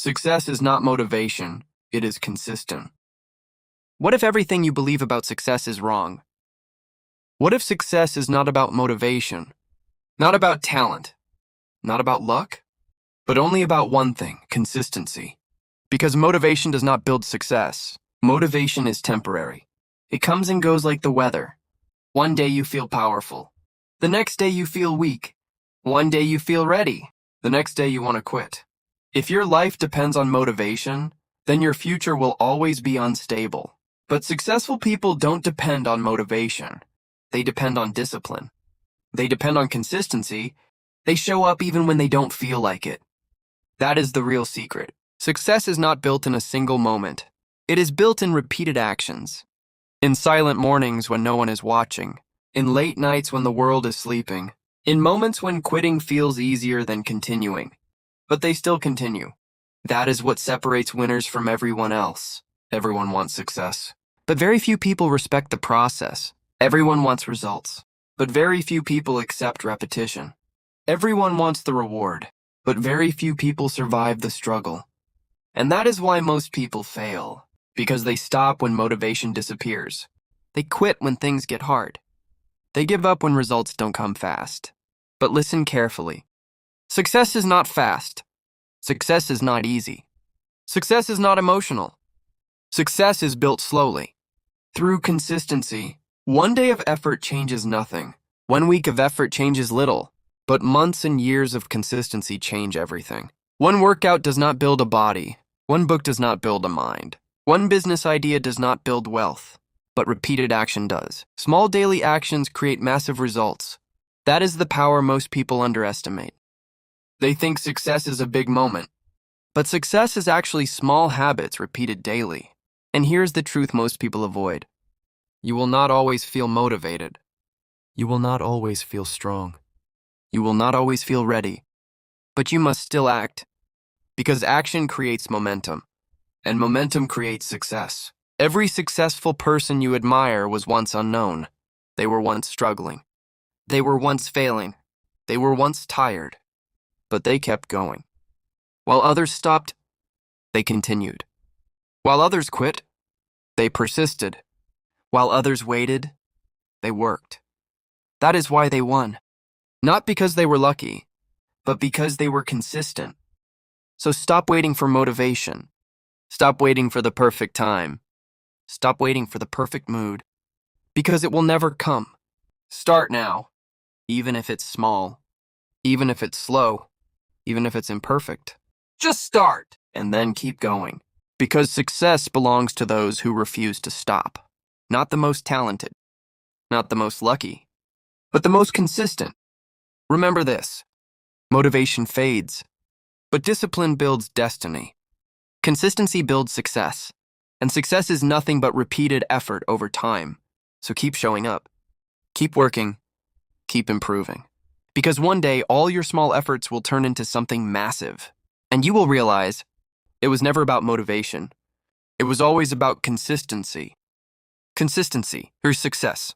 Success is not motivation, it is consistent. What if everything you believe about success is wrong? What if success is not about motivation, not about talent, not about luck, but only about one thing, consistency? Because motivation does not build success. Motivation is temporary. It comes and goes like the weather. One day you feel powerful. The next day you feel weak. One day you feel ready. The next day you want to quit. If your life depends on motivation, then your future will always be unstable. But successful people don't depend on motivation. They depend on discipline. They depend on consistency. They show up even when they don't feel like it. That is the real secret. Success is not built in a single moment. It is built in repeated actions. In silent mornings when no one is watching. In late nights when the world is sleeping. In moments when quitting feels easier than continuing. But they still continue. That is what separates winners from everyone else. Everyone wants success. But very few people respect the process. Everyone wants results. But very few people accept repetition. Everyone wants the reward. But very few people survive the struggle. And that is why most people fail. Because they stop when motivation disappears. They quit when things get hard. They give up when results don't come fast. But listen carefully. Success is not fast. Success is not easy. Success is not emotional. Success is built slowly. Through consistency. One day of effort changes nothing. 1 week of effort changes little. But months and years of consistency change everything. One workout does not build a body. One book does not build a mind. One business idea does not build wealth. But repeated action does. Small daily actions create massive results. That is the power most people underestimate. They think success is a big moment. But success is actually small habits repeated daily. And here's the truth most people avoid. You will not always feel motivated. You will not always feel strong. You will not always feel ready. But you must still act. Because action creates momentum. And momentum creates success. Every successful person you admire was once unknown. They were once struggling. They were once failing. They were once tired. But they kept going. While others stopped, they continued. While others quit, they persisted. While others waited, they worked. That is why they won. Not because they were lucky, but because they were consistent. So stop waiting for motivation. Stop waiting for the perfect time. Stop waiting for the perfect mood. Because it will never come. Start now. Even if it's small. Even if it's slow. Even if it's imperfect. Just start, and then keep going. Because success belongs to those who refuse to stop. Not the most talented. Not the most lucky. But the most consistent. Remember this. Motivation fades. But discipline builds destiny. Consistency builds success. And success is nothing but repeated effort over time. So keep showing up. Keep working. Keep improving. Because one day, all your small efforts will turn into something massive. And you will realize it was never about motivation. It was always about consistency. Consistency through success.